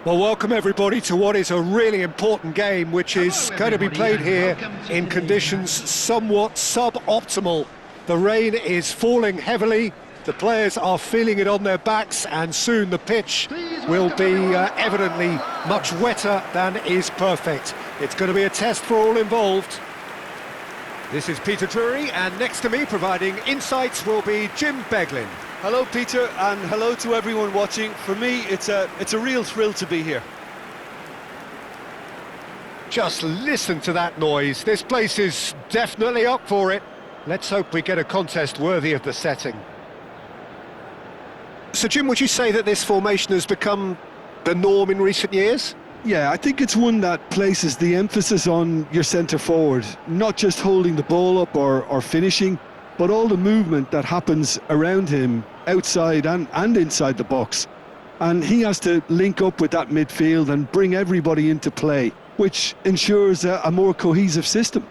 Well, welcome everybody to what is a really important game, which is going to be played here in conditions somewhat suboptimal. The rain is falling heavily, the players are feeling it on their backs, and soon the pitch will be evidently much wetter than is perfect. It's going to be a test for all involved. This is Peter Drury, and next to me providing insights will be Jim Beglin. Hello Peter, and hello to everyone watching. For me, it's a real thrill to be here. Just listen to that noise. This place is definitely up for it. Let's hope we get a contest worthy of the setting. So Jim, would you say that this formation has become the norm in recent years? Yeah, I think it's one that places the emphasis on your centre forward, not just holding the ball up or finishing, but all the movement that happens around him, outside and inside the box. And he has to link up with that midfield and bring everybody into play, which ensures a more cohesive system.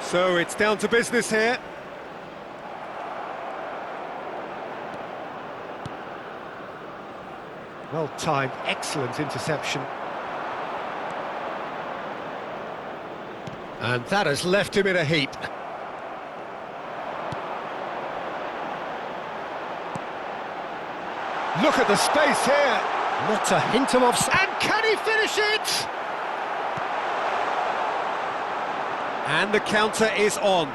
So it's down to business here. Well timed, excellent interception. And that has left him in a heap. Look at the space here. Not a hint of offside. And can he finish it? And the counter is on.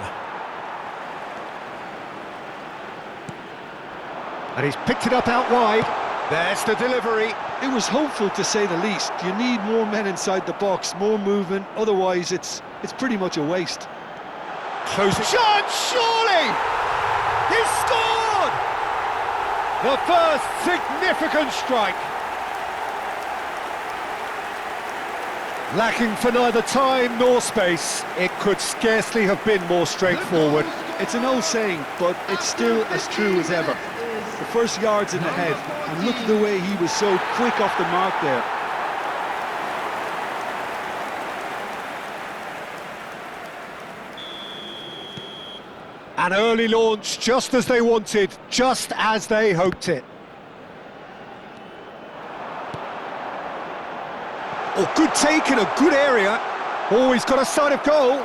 And he's picked it up out wide. There's the delivery. It was hopeful, to say the least. You need more men inside the box, more movement, otherwise it's pretty much a waste. Close shot, surely! He scored! The first significant strike. Lacking for neither time nor space, it could scarcely have been more straightforward. It's an old saying, but it's still as true as ever. The first yard's in the head, and look at the way he was so quick off the mark there. An early launch, just as they wanted, just as they hoped it. Oh, good take in a good area. Oh, he's got a sight of goal.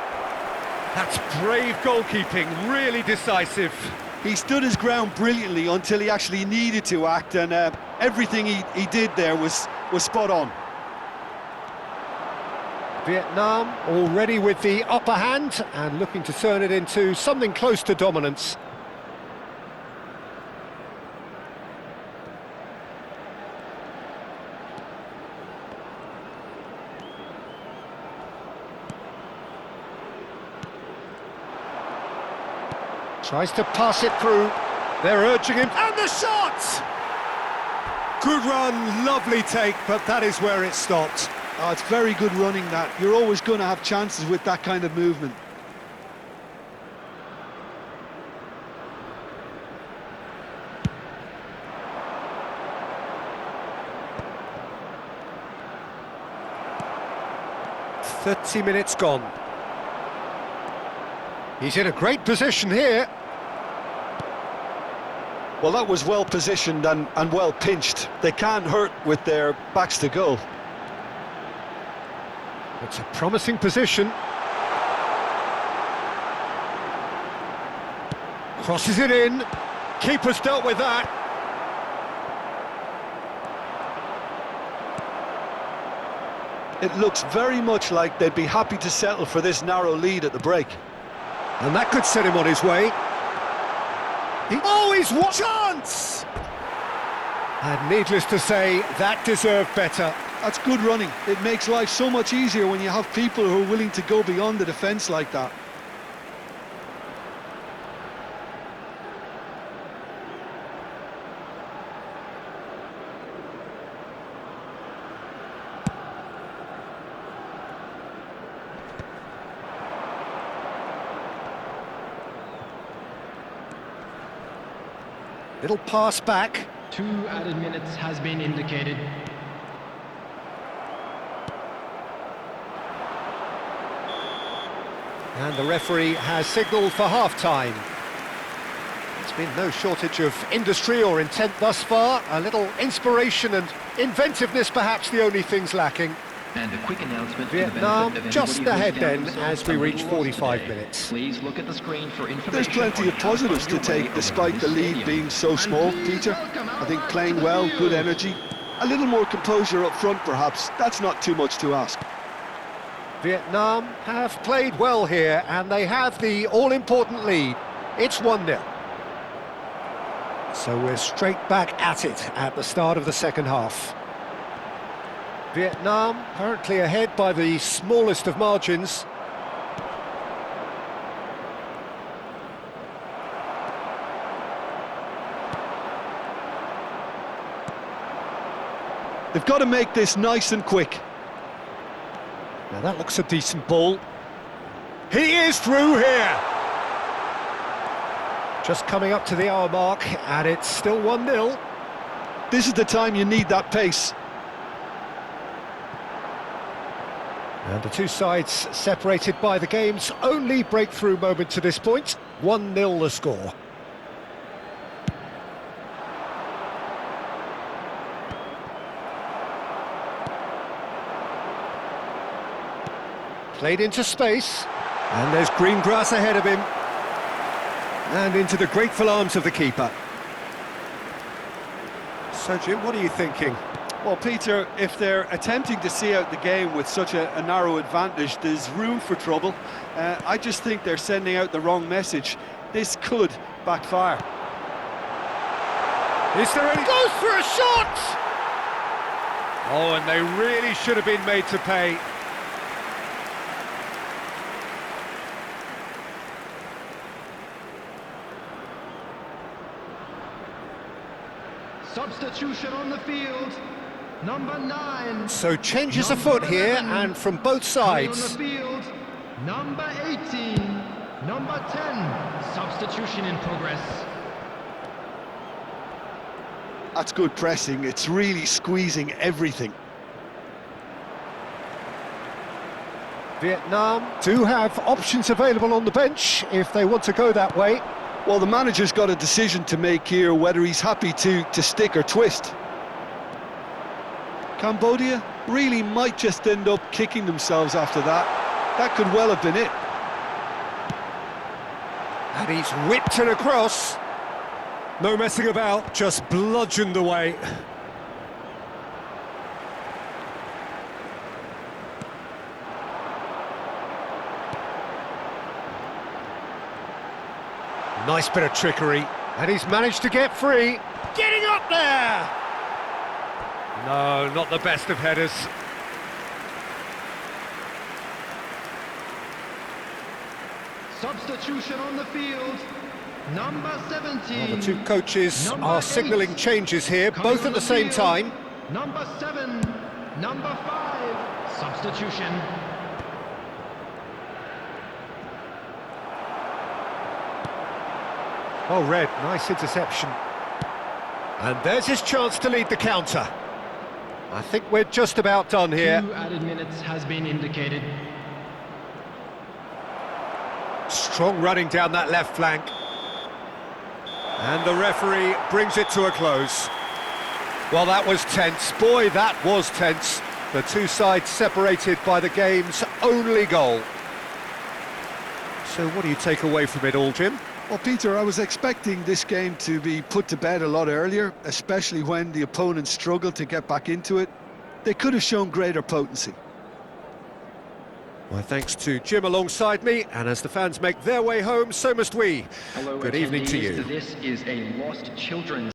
That's brave goalkeeping, really decisive. He stood his ground brilliantly until he actually needed to act, and everything he did there was spot on. Vietnam already with the upper hand and looking to turn it into something close to dominance. Tries to pass it through. They're urging him. And the shot! Good run, lovely take, but that is where it stopped. Oh, it's very good running, that. You're always going to have chances with that kind of movement. .30 minutes gone. He's in a great position here. Well, that was well positioned and well pinched. They can't hurt with their backs to goal. It's a promising position. Crosses it in. Keeper's dealt with that. It looks very much like they'd be happy to settle for this narrow lead at the break. And that could set him on his way. Oh, he's what chance! And needless to say, that deserved better. That's good running. It makes life so much easier when you have people who are willing to go beyond the defence like that. Little pass back. 2 added minutes has been indicated. And the referee has signalled for half-time. It's been no shortage of industry or intent thus far. A little inspiration and inventiveness, perhaps the only things lacking. And a quick announcement. Vietnam just ahead then as we reach 45 minutes. Please look at the screen for information. There's plenty of positives to take despite the lead being so small, Peter. I think playing well, good energy. A little more composure up front perhaps, that's not too much to ask. Vietnam have played well here and they have the all-important lead. It's 1-0. So we're straight back at it at the start of the second half. Vietnam currently ahead by the smallest of margins. They've got to make this nice and quick. Now that looks a decent ball. He is through here! Just coming up to the hour mark, and it's still 1-0. This is the time you need that pace. And the two sides separated by the game's only breakthrough moment to this point. 1-0 the score. Played into space, and there's green grass ahead of him. And into the grateful arms of the keeper. So, Jim, what are you thinking? Well, Peter, if they're attempting to see out the game with such a narrow advantage, there's room for trouble. I just think they're sending out the wrong message. This could backfire. Is there any... Goes for a shot! Oh, and they really should have been made to pay. Substitution on the field. Number 9. So changes afoot here, and from both sides. On the field. Number 18. Number 10. Substitution in progress. That's good pressing. It's really squeezing everything. Vietnam do have options available on the bench if they want to go that way. Well, the manager's got a decision to make here, whether he's happy to stick or twist. Cambodia really might just end up kicking themselves after that. That could well have been it. And he's whipped it across. No messing about, just bludgeoned away. Nice bit of trickery, and he's managed to get free. Getting up there! No, not the best of headers. Substitution on the field. Number 17. Well, the two coaches are signalling changes here, both at the same time. Number 7. Number 5. Substitution. Oh, Red, nice interception. And there's his chance to lead the counter. I think we're just about done here. 2 added minutes has been indicated. Strong running down that left flank. And the referee brings it to a close. Well, that was tense. Boy, that was tense. The two sides separated by the game's only goal. So what do you take away from it all, Jim? Well, Peter, I was expecting this game to be put to bed a lot earlier, especially when the opponents struggled to get back into it. They could have shown greater potency. My thanks to Jim alongside me, and as the fans make their way home, so must we. Hello, Good evening to you. This is a Lost Children's